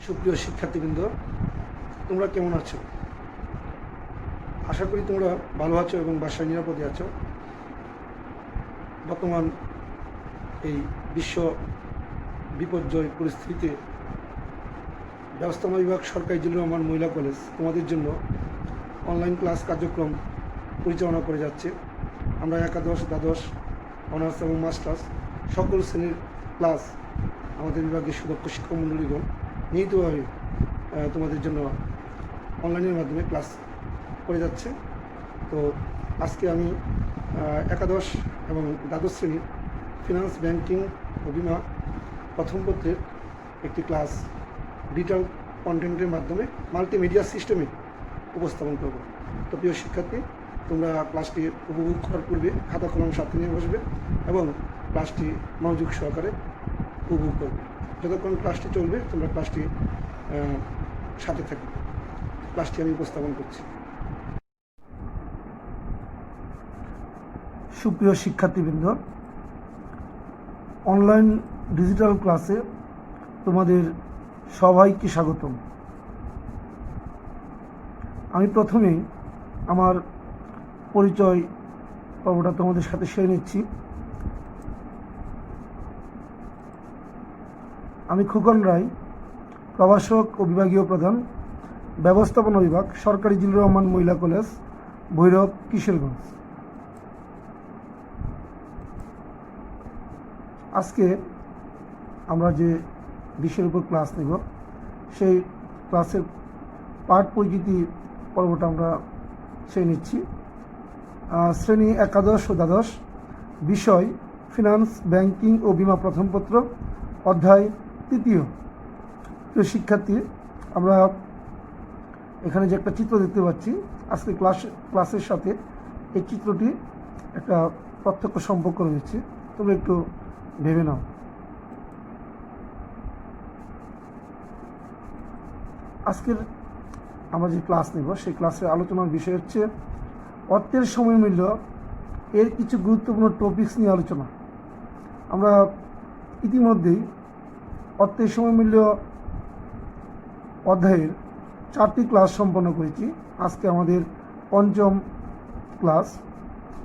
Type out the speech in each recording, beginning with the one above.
সুপ্রিয় শিক্ষার্থীবৃন্দ, তোমরা কেমন আছো? আশা করি তোমরা ভালো আছো এবং বাসায় নিরাপদে আছো। বর্তমান এই বিশ্ব বিপর্যয় পরিস্থিতিতে ব্যবস্থাপনা বিভাগ সরকারি জিল্লুর রহমান মহিলা কলেজ তোমাদের জন্য অনলাইন ক্লাস কার্যক্রম পরিচালনা করে যাচ্ছে। আমরা একাদশ, দ্বাদশ, অনার্স এবং মাস্টার্স সকল শ্রেণীর ক্লাস আমাদের বিভাগের সুদক্ষ শিক্ষক মণ্ডলীগণ নিয়মিতভাবে তোমাদের জন্য অনলাইনের মাধ্যমে ক্লাস করে যাচ্ছে। তো আজকে আমি একাদশ এবং দ্বাদশ শ্রেণীর ফিনান্স, ব্যাংকিং ও বিমা প্রথম পত্রের একটি ক্লাস ডিজিটাল কন্টেন্টের মাধ্যমে মাল্টিমিডিয়া সিস্টেমে উপস্থাপন করব। তো প্রিয় শিক্ষার্থী, তোমরা ক্লাসটি উপভোগ করার পূর্বে খাতা কলম সাথে নিয়ে বসবে এবং ক্লাসটি মনোযোগ সহকারে উপভোগ করবে। যতক্ষণ ক্লাসটি চলবে তোমরা ক্লাসটি সাথে থাকবে। ক্লাসটি আমি উপস্থাপন করছি। সুপ্রিয় শিক্ষার্থীবৃন্দ, অনলাইন ডিজিটাল ক্লাসে তোমাদের সবাইকে স্বাগতম। আমি প্রথমেই আমার পরিচয় পর্বটা তোমাদের সাথে শেয়ার নিচ্ছি। আমি খোকন রায়, প্রভাষক ও বিভাগীয় প্রধান, ব্যবস্থাপনা বিভাগ, সরকারি জিল্লুর রহমান মহিলা কলেজ, ভৈরব, কিশোরগঞ্জ। আজকে আমরা যে বিষয়ের উপর ক্লাস নেব সেই ক্লাসের পাঠ পরিচিতি পর্বটা আমরা শেয়ার নিচ্ছি। শ্রেণী একাদশ ও দ্বাদশ, বিষয় ফিনান্স, ব্যাংকিং ও বিমা প্রথম পত্র, অধ্যায় তৃতীয়। প্রিয় শিক্ষার্থী, আমরা এখানে যে একটা চিত্র দেখতে পাচ্ছি, আজকে ক্লাসের সাথে এই চিত্রটি একটা প্রত্যক্ষ সম্পর্ক রয়েছে। তোমরা একটু ভেবে নাও। আজকের আমরা যে ক্লাস নেব সেই ক্লাসের আলোচনার বিষয় হচ্ছে অর্থের সময় মূল্য এর কিছু গুরুত্বপূর্ণ টপিকস নিয়ে আলোচনা। আমরা ইতিমধ্যেই অর্থের সময় মূল্য অধ্যায়ের 4টি ক্লাস সম্পন্ন করেছি। আজকে আমাদের পঞ্চম ক্লাস।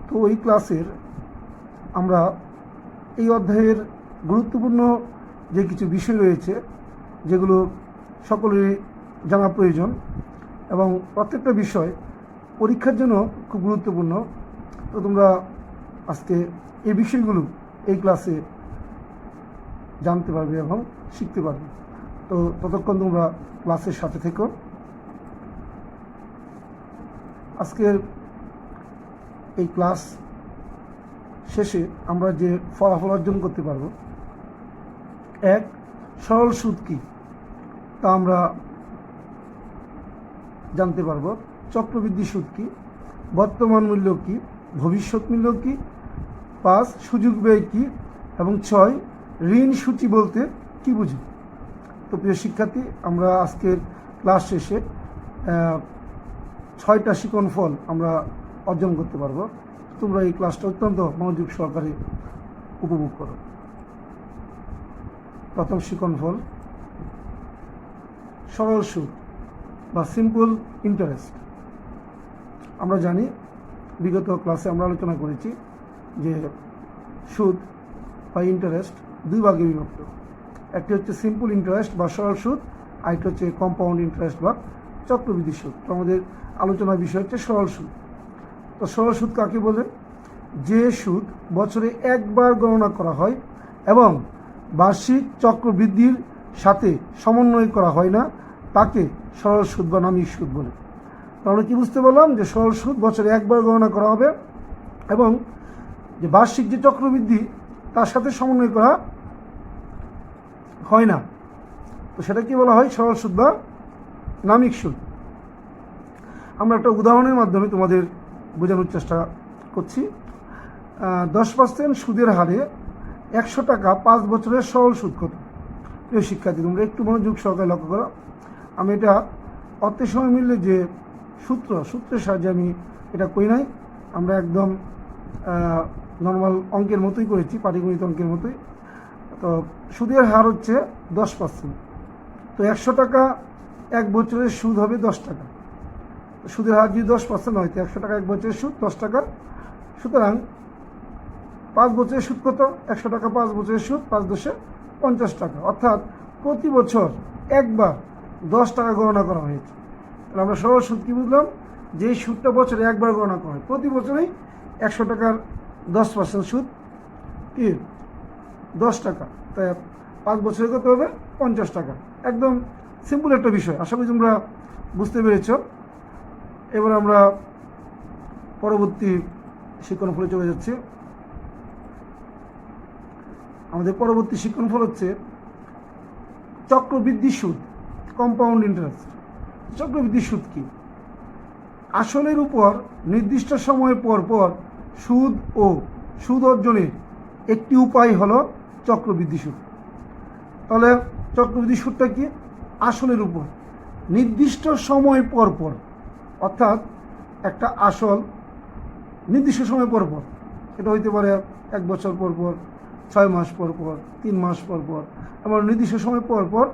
তো এই ক্লাসের আমরা এই অধ্যায়ের গুরুত্বপূর্ণ যে কিছু বিষয় রয়েছে যেগুলো সকলেরই জানা প্রয়োজন এবং প্রত্যেকটা বিষয় পরীক্ষার জন্য খুব গুরুত্বপূর্ণ। তো তোমরা আজকে এই বিষয়গুলো এই ক্লাসে জানতে পারবে এবং শিখতে পারবে। তো ততক্ষণ তোমরা ক্লাসের সাথে থেকো। আজকের এই ক্লাস শেষে আমরা যে ফলাফল অর্জন করতে পারব, এক, সরল সুদ কী তা আমরা জানতে পারব। চক্রবৃদ্ধি সুদ কী, বর্তমান মূল্য কী, ভবিষ্যৎ মূল্য কী, 5, সুযোগ ব্যয় কী, এবং 6, ঋণ সূচি বলতে কী বুঝি। তো প্রিয় শিক্ষার্থী, আমরা আজকের ক্লাস শেষে 6টা শিকন ফল আমরা অর্জন করতে পারবো। তোমরা এই ক্লাসটা অত্যন্ত মনোযোগ সহকারে উপভোগ করো। প্রথম শিকন ফল, সরল সুদ বা সিম্পল ইন্টারেস্ট। আমরা জানি, বিগত ক্লাসে আমরা আলোচনা করেছি যে সুদ বা ইন্টারেস্ট দুই ভাগে বিভক্ত। একটি হচ্ছে সিম্পল ইন্টারেস্ট বা সরল সুদ, আরেকটি হচ্ছে কম্পাউন্ড ইন্টারেস্ট বা চক্রবৃদ্ধি সুদ। তো আমাদের আলোচনার বিষয় হচ্ছে সরল সুদ। তো সরল সুদ কাকে বলে? যে সুদ বছরে একবার গণনা করা হয় এবং বার্ষিক চক্রবৃদ্ধির সাথে সমন্বয় করা হয় না, তাকে সরল সুদ বা নামিক সুদ বলে। তাহলে কি বুঝতে পারলাম? যে সরল সুদ বছরে একবার গণনা করা হবে এবং যে বার্ষিক যে চক্রবৃদ্ধি তার সাথে সমন্বয় করা হয় না, তো সেটা কি বলা হয়? সরল সুদ বা নামিক সুদ। আমরা একটা উদাহরণের মাধ্যমে তোমাদের বোঝানোর চেষ্টা করছি। 10% সুদের হারে 100 টাকা 5 বছরের সরল সুদ কত? প্রিয় শিক্ষার্থী, তোমরা একটু মনোযোগ সহকারে লক্ষ্য করো। আমি এটা অর্থের সময় মূল্যে যে সূত্রের সাহায্যে আমি এটা করি নাই, আমরা একদম নর্মাল অঙ্কের মতোই করেছি, পাটিগণিত অঙ্কের মতোই। তো সুদের হার হচ্ছে 10%। তো 100 টাকা এক বছরের সুদ হবে 10 টাকা। সুদের হার যদি 10% হয় তো 100 টাকা এক বছরের সুদ 10 টাকা। সুতরাং 5 বছরের সুদ কত? 100 টাকা 5 বছরের সুদ 5 10 50 টাকা, অর্থাৎ প্রতি বছর একবার 10 টাকা গণনা করা হয়েছে। তাহলে আমরা সরল সুদ কী বুঝলাম? যে সুদটা বছরে একবার গণনা করা হয়, প্রতি বছরেই 100 টাকার 10% সুদ কি 10 টাকা, তাই 5 বছরে কত হবে? 50 টাকা। একদম সিম্পল একটা বিষয়, আশা করি তোমরা বুঝতে পেরেছ। এবার আমরা পরবর্তী শিক্ষণফলে চলে যাচ্ছি। আমাদের পরবর্তী শিক্ষণফল হচ্ছে চক্রবৃদ্ধি সুদ, কম্পাউন্ড ইন্টারেস্ট। চক্রবৃদ্ধি সুদ কি? আসলের উপর নির্দিষ্ট সময় পর পর সুদ ও সুদ অর্জনের একটি উপায় হলো চক্রবৃদ্ধি সুদ। তাহলে চক্রবৃদ্ধি সুদটা কি? আসলের উপর নির্দিষ্ট সময় পর পর, অর্থাৎ একটা আসল নির্দিষ্ট সময় পর পর, এটা হইতে পারে 1 বছর পর পর, 6 মাস পর পর, 3 মাস পর পর, এমন নির্দিষ্ট সময় পর পর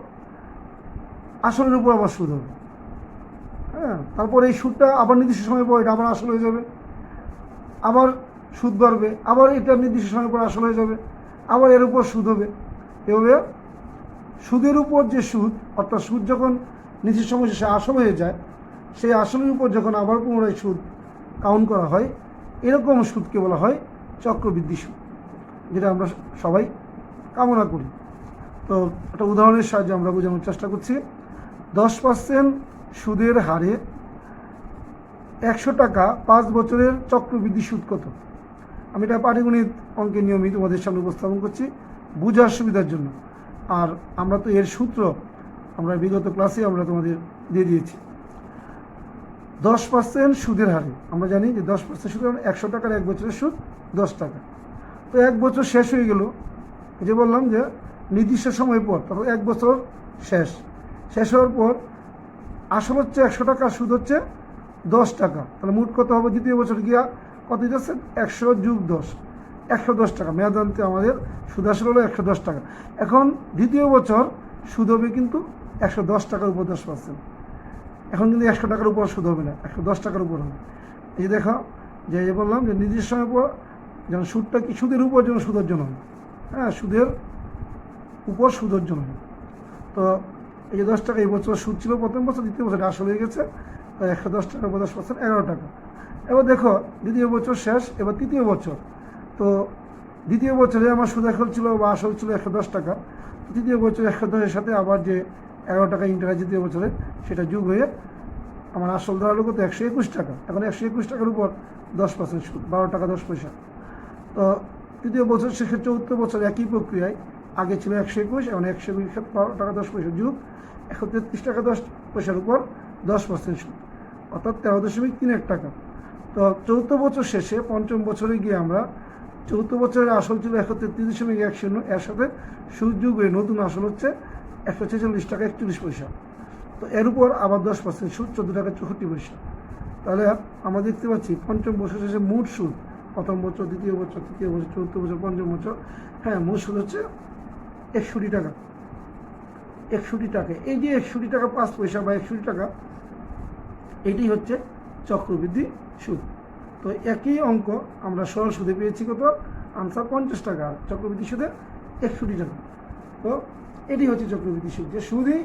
আসলের উপর আবার সুদ হবে। হ্যাঁ, তারপর এই সুদটা আবার নির্দিষ্ট সময় পর এটা আবার আসল হয়ে যাবে, আবার সুদ বাড়বে, আবার এটা নির্দিষ্ট সময় পর আসল হয়ে যাবে, আবার এর উপর সুদ হবে। এভাবে সুদের উপর যে সুদ, অর্থাৎ সুদ যখন নির্দিষ্ট সময় শেষে আসল হয়ে যায়, সেই আসলের উপর যখন আবার পুনরায় সুদ কাউন্ট করা হয়, এরকম সুদকে বলা হয় চক্রবৃদ্ধি সুদ, যেটা আমরা সবাই কামনা করি। তো একটা উদাহরণের সাহায্যে আমরা বোঝানোর চেষ্টা করছি। 10% সুদের হারে 100 টাকা 5 বছরের চক্রবৃদ্ধি সুদ কত? আমি এটা পাটিগণিত অঙ্কের নিয়মিত তোমাদের সামনে উপস্থাপন করছি বোঝার সুবিধার জন্য। আর আমরা তো এর সূত্র আমরা বিগত ক্লাসে আমরা তোমাদের দিয়ে দিয়েছি। 10% সুদের হারে আমরা জানি যে 10% সুদের 100 টাকার 1 বছরের সুদ 10 টাকা। তো 1 বছর শেষ হয়ে গেল, যে বললাম যে নির্দিষ্ট সময় পর, তারপর 1 বছর শেষ হওয়ার পর আসল হচ্ছে 100 টাকা, সুদ হচ্ছে 10 টাকা। তাহলে মোট কত হবে? দ্বিতীয় বছর গিয়া কত দিতেছে? 100 যোগ 10, 110 টাকা। মেয়াদান্তে আমাদের সুদ আসল হলো 110 টাকা। এখন দ্বিতীয় বছর সুদ হবে কিন্তু 110 টাকার উপর 10%। এখন কিন্তু 100 টাকার উপর সুদ হবে না, 110 টাকার উপর হবে। এই যে দেখো, যে বললাম যে নির্দিষ্ট সময় পর যেন সুদটা কি সুদের উপর যেন সুদ অর্জন হয়, হ্যাঁ, সুদের উপর সুদ অর্জন হয়। তো এই যে 10 টাকা এই বছর সুদ ছিল প্রথম বছর, দ্বিতীয় বছর আসল হয়ে গেছে, তাই 110 টাকার উপর 10% 11 টাকা। এবার দেখো দ্বিতীয় বছর শেষ, এবার তৃতীয় বছর। তো দ্বিতীয় বছরে আমার সুদ আসল ছিল বা আসল ছিল 110 টাকা, তৃতীয় বছর 110-এর সাথে আবার যে 11 টাকা ইন্টারেস্ট দ্বিতীয় বছরে সেটা যোগ হয়ে আমার আসল দাঁড়ালো কত? 121 টাকা। এখন 121 টাকার উপর 10% সুদ, 12 টাকা 10 পয়সা। তো তৃতীয় বছর শেষে চতুর্থ বছর একই প্রক্রিয়ায়, আগে ছিল 121, এখন 121 12 টাকা 10 পয়সা যোগ 133 টাকা 10 পয়সার উপর 10% সুদ, অর্থাৎ 13.31 টাকা। তো চতুর্থ বছর শেষে পঞ্চম বছরে গিয়ে আমরা চতুর্থ বছরের আসল ছিল 133.10, এর সাথে সুদ যোগ হয়ে নতুন আসল হচ্ছে 146 টাকা 41 পয়সা। তো এর উপর আবার 10% সুদ 14 টাকা 64 পয়সা। তাহলে আমরা দেখতে পাচ্ছি পঞ্চম বছর শেষে মোট সুদ, প্রথম বছর, দ্বিতীয় বছর, তৃতীয় বছর, চতুর্থ বছর, পঞ্চম বছর, হ্যাঁ, মোট সুদ হচ্ছে 61 টাকা। 61 টাকা, এই যে 61 টাকা 5 পয়সা বা 61 টাকা, এটি হচ্ছে চক্রবৃদ্ধি সুদ। তো একই অঙ্ক আমরা সরল সুদে পেয়েছি কত? আনসার 50 টাকা, চক্রবৃদ্ধি সুদে 61 টাকা। তো এটি হচ্ছে চক্রবৃদ্ধি সুদ, যে সুদই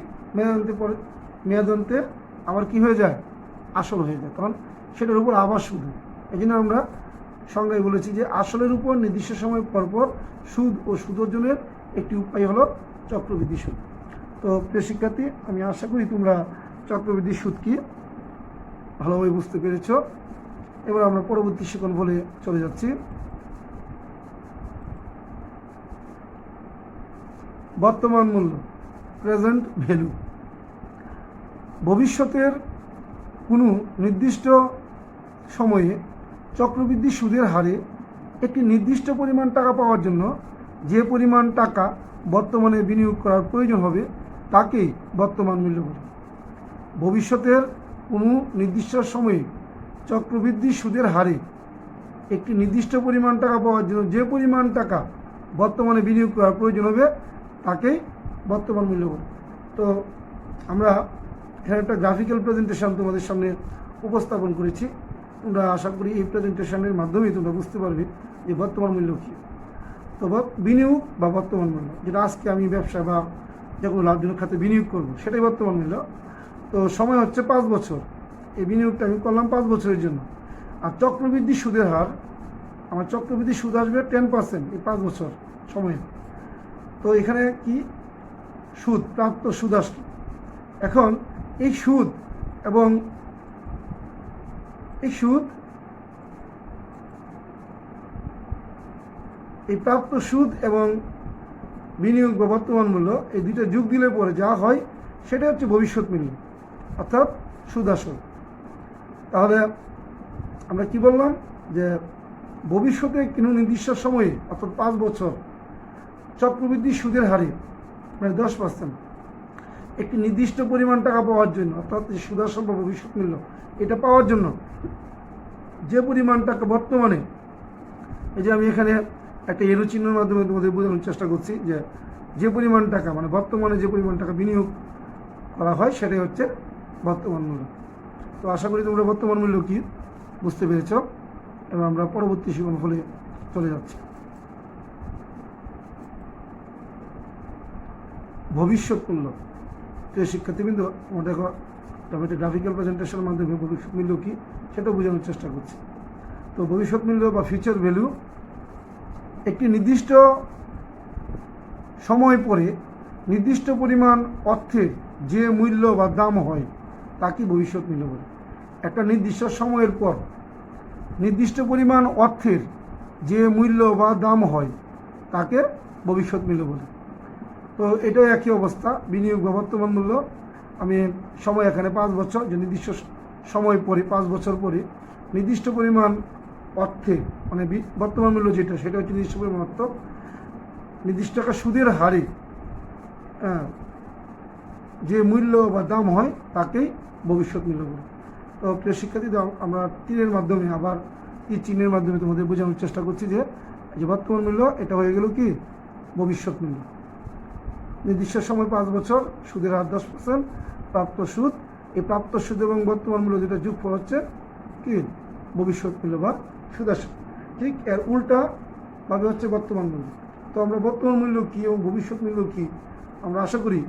মেয়াদান্তে আবার কি হয়ে যায়? আসল হয়ে যায়, তখন সেটার উপর আবার সুদ হয়। এই জন্য আমরা সংজ্ঞায় বলেছি যে আসলের উপর নির্দিষ্ট সময় পরপর সুদ ও সুদ অর্জনের একটি উপায় হলো চক্রবৃদ্ধি সুদ। তো প্রিয় শিক্ষার্থী, আমি আশা করি তোমরা চক্রবৃদ্ধি সুদ কি ভালোভাবে বুঝতে পেরেছ। এবার আমরা পরবর্তী শিক্ষণফলে চলে যাচ্ছি। বর্তমান মূল্য, প্রেজেন্ট ভ্যালু। ভবিষ্যতের কোনো নির্দিষ্ট সময়ে চক্রবৃদ্ধি সুদের হারে একটি নির্দিষ্ট পরিমাণ টাকা পাওয়ার জন্য যে পরিমাণ টাকা বর্তমানে বিনিয়োগ করার প্রয়োজন হবে তাকেই বর্তমান মূল্য বলে। ভবিষ্যতের কোনো নির্দিষ্ট সময়ে চক্রবৃদ্ধি সুদের হারে একটি নির্দিষ্ট পরিমাণ টাকা পাওয়ার জন্য যে পরিমাণ টাকা বর্তমানে বিনিয়োগ করার প্রয়োজন হবে তাকেই বর্তমান মূল্য বলে। তো আমরা এখানে একটা গ্রাফিক্যাল প্রেজেন্টেশন তোমাদের সামনে উপস্থাপন করেছি। তোমরা আশা করি এই প্রেজেন্টেশনের মাধ্যমেই তোমরা বুঝতে পারবে যে বর্তমান মূল্য কী। তো বিনিয়োগ বা বর্তমান মূল্য, যেটা আজকে আমি ব্যবসা বা যে কোনো লাভজনক খাতে বিনিয়োগ করব, সেটাই বর্তমান মূল্য। তো সময় হচ্ছে 5 বছর। এই বিনিয়োগটা আমি করলাম 5 বছরের জন্য। আর চক্রবৃদ্ধি সুদের হার, আমার চক্রবৃদ্ধি সুদ আসবে 10% এই 5 বছর সময়ে। তো এখানে কি সুদ, প্রাপ্ত সুদ আসলো। এখন এই সুদ এবং এই প্রাপ্ত সুদ এবং বিনিয়োগ বা বর্তমান মূল্য, এই দুইটা যোগ দিলে পরে যা হয় সেটা হচ্ছে ভবিষ্যৎ মূল্য, অর্থাৎ সুদ আসল। তাহলে আমরা কি বললাম যে ভবিষ্যতে কোনো নির্দিষ্ট সময়ে অর্থাৎ 5 বছর চক্রবৃদ্ধি সুদের হারে মানে 10% একটি নির্দিষ্ট পরিমাণ টাকা পাওয়ার জন্য, অর্থাৎ সুদ আসল বা ভবিষ্যৎ মূল্য এটা পাওয়ার জন্য যে পরিমাণ টাকা বর্তমানে, এই যে আমি এখানে একটা এরো চিহ্নের মাধ্যমে তোমাদের বোঝানোর চেষ্টা করছি যে পরিমাণ টাকা মানে বর্তমানে যে পরিমাণ টাকা বিনিয়োগ করা হয় সেটাই হচ্ছে বর্তমান মূল্য। তো আশা করি তোমরা বর্তমান মূল্য কি বুঝতে পেরেছ এবং আমরা পরবর্তী ফলে চলে যাচ্ছি। ভবিষ্যৎ মূল্য। প্রিয় শিক্ষার্থীবৃন্দ, তোমরা দেখো আমি একটা গ্রাফিক্যাল প্রেজেন্টেশনের মাধ্যমে ভবিষ্যৎ মূল্য কী সেটা বোঝানোর চেষ্টা করছি। তো ভবিষ্যৎ মূল্য বা ফিউচার ভ্যালু একটি নির্দিষ্ট সময় পরে নির্দিষ্ট পরিমাণ অর্থের যে মূল্য বা দাম হয় তাকে ভবিষ্যৎ মূল্য বলে। একটা নির্দিষ্ট সময়ের পর নির্দিষ্ট পরিমাণ অর্থের যে মূল্য বা দাম হয় তাকে ভবিষ্যৎ মূল্য বলে। তো এটাও একই অবস্থা, বিনিয়োগ বা বর্তমান মূল্য। আমি সময় এখানে 5 বছর, যে নির্দিষ্ট সময় পরে 5 বছর পরে নির্দিষ্ট পরিমাণ অর্থে মানে বর্তমান মূল্য যেটা সেটা হচ্ছে নির্দিষ্ট পরিমাণ অর্থ নির্দিষ্ট টাকা সুদের হারে যে মূল্য বা দাম হয় তাকেই ভবিষ্যৎ মূল্য বলে। তো প্রিয় শিক্ষার্থীদের, আমরা তীরের মাধ্যমে আবার এই চিহ্নের মাধ্যমে তোমাদের বোঝানোর চেষ্টা করছি যে বর্তমান মূল্য এটা হয়ে গেল কি ভবিষ্যৎ মূল্য। নির্দিষ্ট সময় 5 বছর, সুদের হার 10%, প্রাপ্ত সুদ, এই প্রাপ্ত সুদ এবং বর্তমান মূল্য যেটা যোগফল হচ্ছে কি ভবিষ্যৎ মূল্য বা সুদ আসল। ঠিক এর উল্টা ভাবে হচ্ছে বর্তমান মূল্য। তো আমরা বর্তমান মূল্য কী এবং ভবিষ্যৎ মূল্য কী আমরা আশা করি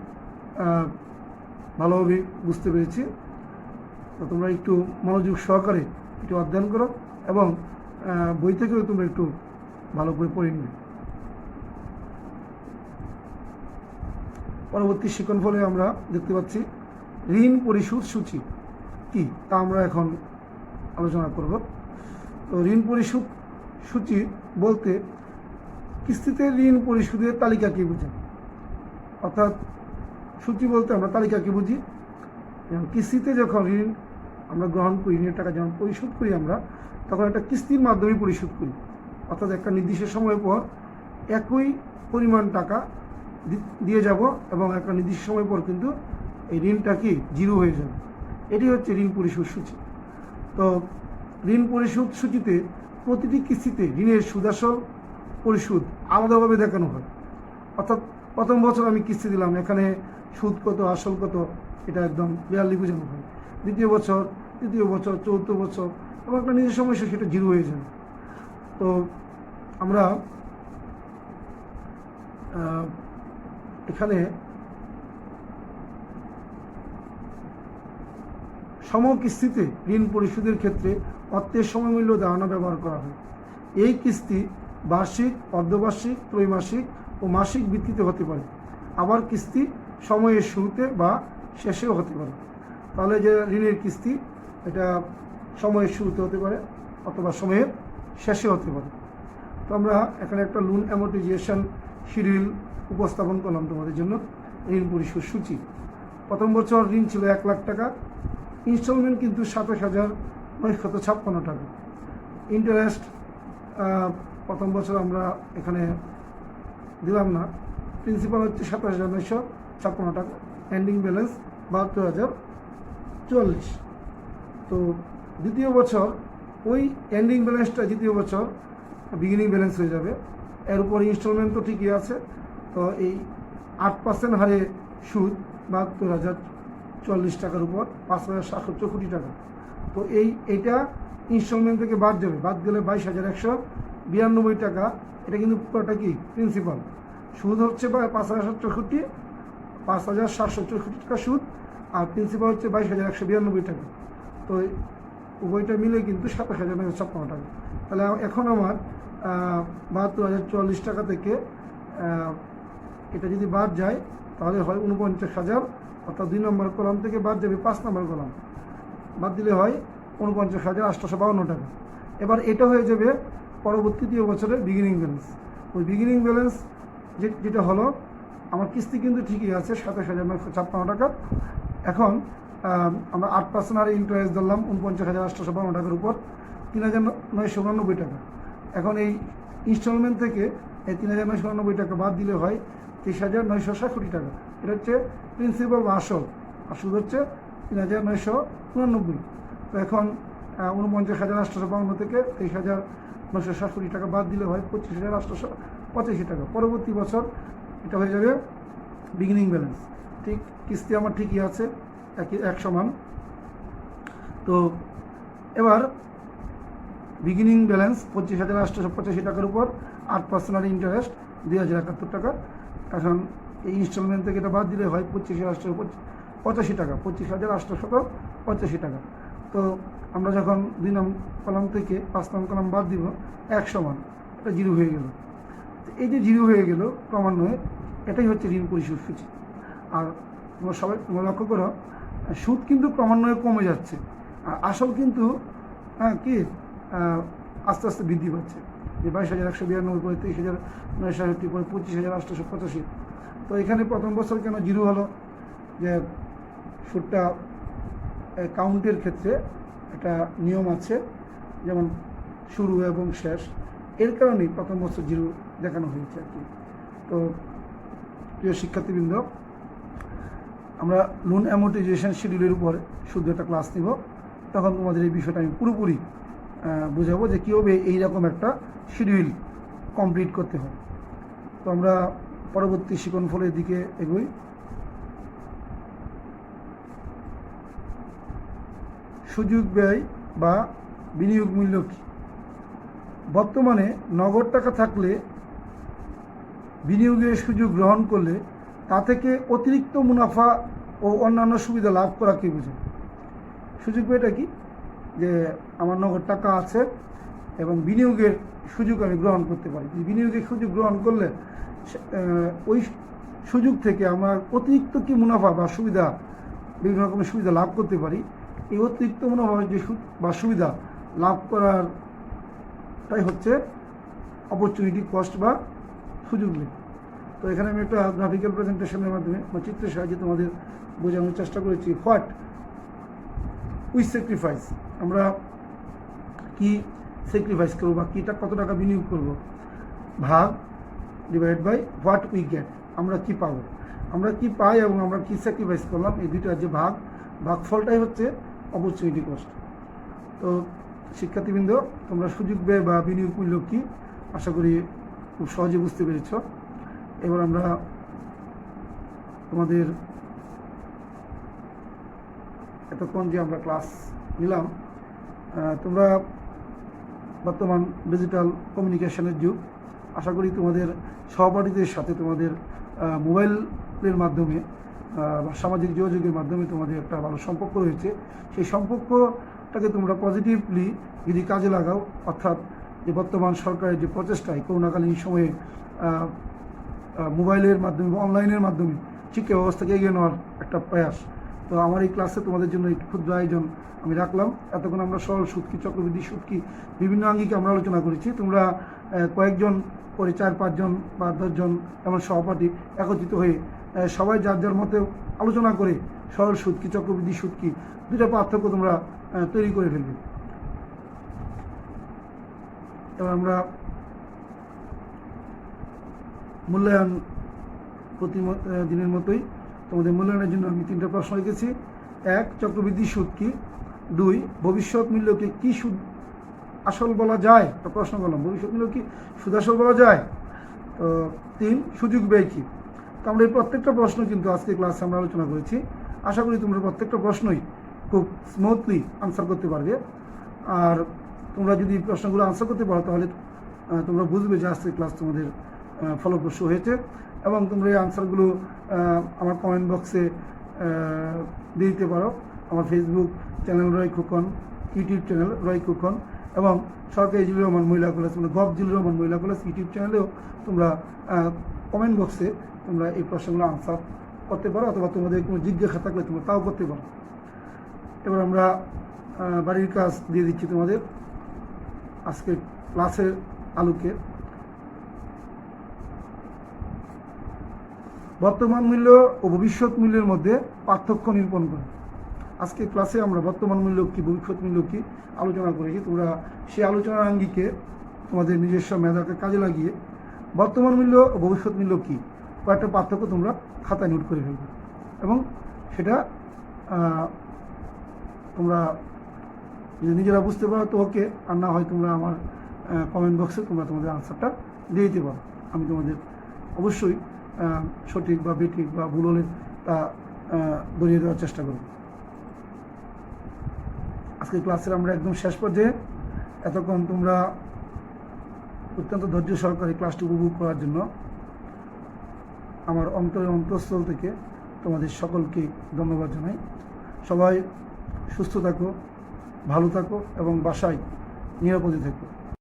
ভালোভাবে বুঝতে পেরেছি। তো তোমরা একটু মনোযোগ সহকারে একটু অধ্যয়ন করো এবং বই থেকেও তোমরা একটু ভালো করে পড়ে নিবে। পরবর্তী শিক্ষণ ফলে আমরা দেখতে পাচ্ছি ঋণ পরিশোধ সূচি কি তা আমরা এখন আলোচনা করব। তো ঋণ পরিশোধ সূচি বলতে কিস্তিতে ঋণ পরিশোধের তালিকাকে বুঝি, অর্থাৎ সূচি বলতে আমরা তালিকাকে বুঝি। কিস্তিতে যখন ঋণ আমরা গ্রহণ করি, ঋণের টাকা যখন পরিশোধ করি আমরা, তখন একটা কিস্তির মাধ্যমে পরিশোধ করি, অর্থাৎ একটা নির্দিষ্ট সময় পর একই পরিমাণ টাকা দিয়ে যাব এবং একটা নির্দিষ্ট সময় পর কিন্তু এই ঋণটা কি জিরো হয়ে যাবে। এটি হচ্ছে ঋণ পরিশোধ সূচি। তো ঋণ পরিশোধ সূচিতে প্রতিটি কিস্তিতে ঋণের সুদাসল পরিশোধ আলাদাভাবে দেখানো হয়। অর্থাৎ প্রথম বছর আমি কিস্তি দিলাম, এখানে সুদ কত আসল কত এটা একদম ক্লিয়ারলি বোঝানো হয়। দ্বিতীয় বছর, তৃতীয় বছর, চতুর্থ বছর এবং একটা নিজের সময় সেটা জিরো হয়ে যাবে। তো আমরা এখানে সমকিস্তিতে ঋণ পরিশোধের ক্ষেত্রে অর্থের সময়মূল্য ধারণা ব্যবহার করা হয়। এই কিস্তি বার্ষিক, অর্ধবার্ষিক, ত্রৈমাসিক ও মাসিক ভিত্তিতে হতে পারে। আবার কিস্তি সময়ের শুরুতে বা শেষেও হতে পারে। তাহলে যে ঋণের কিস্তি এটা সময়ের শুরুতে হতে পারে অথবা সময়ের শেষে হতে পারে। তো আমরা এখানে একটা লোন অ্যামর্টাইজেশন শিডিউল উপস্থাপন করলাম তোমাদের জন্য। ঋণ পরিশোধ সূচি, প্রথম বছর ঋণ ছিল 1 লাখ টাকা, ইনস্টলমেন্ট কিন্তু 27,956 টাকা। ইন্টারেস্ট প্রথম বছর আমরা এখানে দিলাম না, প্রিন্সিপাল হচ্ছে 27,956 টাকা, এন্ডিং ব্যালেন্স 72,044। তো দ্বিতীয় বছর ওই এন্ডিং ব্যালেন্সটা দ্বিতীয় বছর বিগিনিং ব্যালেন্স হয়ে যাবে। এর উপর ইনস্টলমেন্ট তো ঠিকই আছে। তো এই 8% হারে সুদ 72,000 40 টাকার উপর 5,764 টাকা। তো এইটা ইনস্টলমেন্ট থেকে বাদ যাবে, বাদ গেলে 22,192 টাকা। এটা কিন্তু পুরোটা কি প্রিন্সিপাল, সুদ হচ্ছে 5,764 টাকা সুদ, আর প্রিন্সিপাল হচ্ছে 22,192 টাকা। তো উভয়টা মিলে কিন্তু 27,956 টাকা। তাহলে এখন আমার 72,044 টাকা থেকে এটা যদি বাদ যায় তাহলে হয় 49,000, অর্থাৎ 2 নম্বর কলাম থেকে বাদ যাবে 5 নম্বর কলাম, বাদ দিলে হয় 49,852 টাকা। এবার এটা হয়ে যাবে পরবর্তী 2 বছরের বিগিনিং ব্যালেন্স। ওই বিগিনিং ব্যালেন্স যেটা হলো, আমার কিস্তি কিন্তু ঠিকই আছে 27,956 টাকা। এখন আমরা 8% আর ইন্টারেস্ট ধরলাম 49,852 টাকার উপর 3,999 টাকা। এখন এই ইনস্টলমেন্ট থেকে এই 3,999 টাকা বাদ দিলে হয় 23,960 টাকা। এটা হচ্ছে প্রিন্সিপাল বা আসল, আর সুদ হচ্ছে 3,999। তো এখন 49,852 থেকে 23,960 টাকা বাদ দিলে হয় 25,885 টাকা। পরবর্তী বছর এটা হয়ে যাবে বিগিনিং ব্যালেন্স। ঠিক, কিস্তি আমার ঠিকই আছে এক সমান। তো এবার বিগিনিং ব্যালেন্স 25,885 টাকার উপর 8% আর ইন্টারেস্ট 2,071 টাকা। এখন এই ইনস্টলমেন্ট থেকে এটা বাদ দিলে হয় 25,885 টাকা, 25,885 টাকা। তো আমরা যখন 2 নং কলাম থেকে 5 নং কলাম বাদ দিব 1 সমান, এটা 0 হয়ে গেল। এই যে 0 হয়ে গেল ক্রমান্বয়ে, এটাই হচ্ছে ঋণ পরিশোধ সূচি। আর তোমরা লক্ষ্য করো, সুদ কিন্তু ক্রমান্বয়ে কমে যাচ্ছে, আর আসল কিন্তু কি আস্তে আস্তে বৃদ্ধি পাচ্ছে। যে 22,192 পরে 23,960 পরে 25,885। তো এখানে প্রথম বছর কেন 0 হলো? যে সুদটা কাউন্টের ক্ষেত্রে একটা নিয়ম আছে, যেমন শুরু এবং শেষ, এর কারণেই প্রথম বছর 0 দেখানো হয়েছে আর কি। তো প্রিয় শিক্ষার্থীবৃন্দ, আমরা লোন অ্যামোর্টাইজেশন শিডিউলের উপর শুধু একটা ক্লাস নিব, তখন তোমাদের এই বিষয়টা আমি পুরোপুরি বোঝাবো যে কীভাবে এইরকম একটা শিডিউল কমপ্লিট করতে হয়। তো আমরা পরবর্তী শিকনফলের দিকে এগোই। সুযোগ ব্যয় বা বিনিয়োগ মূল্য কী? বর্তমানে নগদ টাকা থাকলে বিনিয়োগের সুযোগ গ্রহণ করলে তা থেকে অতিরিক্ত মুনাফা ও অন্যান্য সুবিধা লাভ করা কি বোঝায়? সুযোগ ব্যয়টা কি? যে আমার নগদ টাকা আছে এবং বিনিয়োগের সুযোগ আমি গ্রহণ করতে পারি। বিনিয়োগের সুযোগ গ্রহণ করলে ওই সুযোগ থেকে আমার অতিরিক্ত কি মুনাফা বা সুবিধা, বিভিন্ন রকমের সুবিধা লাভ করতে পারি। এই অতিরিক্ত মুনাফা যে বা সুবিধা লাভ করারটাই হচ্ছে অপরচুনিটি কস্ট বা সুযোগ ব্যয়। তো এখানে আমি একটা গ্রাফিক্যাল প্রেজেন্টেশনের মাধ্যমে বা চিত্রের সাহায্যে তোমাদের বোঝানোর চেষ্টা করেছি। হোয়াট উই স্যাক্রিফাইস, আমরা কি স্যাক্রিফাইস করবো বা কীটা কত টাকা বিনিয়োগ করব, ভাগ divide by what we get, আমরা কি পাবো, আমরা কি পাই এবং আমরা কি স্যাক্রিফাইস করলাম, এই দুইটার যে ভাগফলটাই হচ্ছে অপরচুনিটি কস্ট। তো শিক্ষার্থীবৃন্দ, তোমরা সুযোগ ব্যয় বা বিনিয়োগ মূল্য কী আশা করি খুব সহজে বুঝতে পেরেছ। এবার আমরা তোমাদের এতক্ষণ যে আমরা ক্লাস নিলাম, তোমরা বর্তমান ডিজিটাল কমিউনিকেশনের যুগ, আশা করি তোমাদের সহপাঠীদের সাথে তোমাদের মোবাইলের মাধ্যমে বা সামাজিক যোগাযোগের মাধ্যমে তোমাদের একটা ভালো সম্পর্ক রয়েছে। সেই সম্পর্কটাকে তোমরা পজিটিভলি যদি কাজে লাগাও, অর্থাৎ যে বর্তমান সরকারের যে প্রচেষ্টায় করোনাকালীন সময়ে মোবাইলের মাধ্যমে বা অনলাইনের মাধ্যমে শিক্ষা ব্যবস্থাকে এগিয়ে নেওয়ার একটা প্রয়াস। তো আমার এই ক্লাসে তোমাদের জন্য একটু ক্ষুদ্র আয়োজন আমি রাখলাম। এতক্ষণ আমরা সরল সুদ কি, চক্রবৃদ্ধি সুদ কি, বিভিন্ন আঙ্গিকে আমরা আলোচনা করেছি। তোমরা কয়েকজন করে 4-5 জন বা 10 জন এমন সহপাঠী একত্রিত হয়ে সবাই যার যার মতে আলোচনা করে সরল সুদ কি, চক্রবৃদ্ধি সুদ কি, দুটো পার্থক্য তোমরা তৈরি করে ফেলবে। এবার আমরা মূল্যায়ন প্রতিদিনের মতোই তোমাদের মূল্যায়নের জন্য আমি 3টা প্রশ্ন লিখেছি। 1, চক্রবৃদ্ধি সুদ কি? 2, ভবিষ্যৎ মূল্যকে কি সুদ আসল বলা যায়? একটা প্রশ্ন করলাম, ভবিষ্যৎ মূল্য কি সুদ আসল বলা যায়? তো 3, সুযোগ ব্যয় কি? তো আমরা এই প্রত্যেকটা প্রশ্ন কিন্তু আজকে ক্লাসে আমরা আলোচনা করেছি। আশা করি তোমরা প্রত্যেকটা প্রশ্নই খুব স্মুথলি আনসার করতে পারবে। আর তোমরা যদি প্রশ্নগুলো আনসার করতে পারো তাহলে তোমরা বুঝবে যে আজকের ক্লাস তোমাদের ফলপ্রসূ হয়েছে, এবং তোমরা এই আনসারগুলো আমার কমেন্ট বক্সে দিয়ে দিতে পারো। আমার ফেসবুক চ্যানেল রয় খোকন, ইউটিউব চ্যানেল রয় খোকন, এবং সরকারি জিলুর রহমান মহিলা কলেজ মানে গভ জিলুর রহমান মহিলা কলেজ ইউটিউব চ্যানেলেও তোমরা কমেন্ট বক্সে তোমরা এই প্রশ্নগুলো আনসার করতে পারো, অথবা তোমাদের কোনো জিজ্ঞাসা থাকলে তোমরা তাও করতে পারো। এবার আমরা বাড়ির কাজ দিয়ে দিচ্ছি তোমাদের আজকের ক্লাসের আলোকে। বর্তমান মূল্য ও ভবিষ্যৎ মূল্যের মধ্যে পার্থক্য নিরূপণ করে। আজকে ক্লাসে আমরা বর্তমান মূল্য কী, ভবিষ্যৎ মূল্য কী আলোচনা করেছি। তোমরা সেই আলোচনার আঙ্গিকে তোমাদের নিজস্ব মেধাকে কাজে লাগিয়ে বর্তমান মূল্য ও ভবিষ্যৎ মূল্য কী কয়েকটা পার্থক্য তোমরা খাতায় নোট করে ফেলবে, এবং সেটা তোমরা যদি নিজেরা বুঝতে পারো তো ওকে, আর না হয় তোমরা আমার কমেন্ট বক্সে তোমরা তোমাদের আনসারটা দিয়ে দিতে পারো। আমি তোমাদের অবশ্যই সঠিক বা বেঠিক বা ভুল হলে তা ধরিয়ে দেওয়ার চেষ্টা করব। আজকে ক্লাসের আমরা একদম শেষ পর্যায়ে। এতক্ষণ তোমরা অত্যন্ত ধৈর্য সহকারে ক্লাসটি উপভোগ করার জন্য আমার অন্তঃস্থল থেকে তোমাদের সকলকে ধন্যবাদ জানাই। সবাই সুস্থ থাকো, ভালো থাকো এবং বাসায় নিরাপদে থেকো।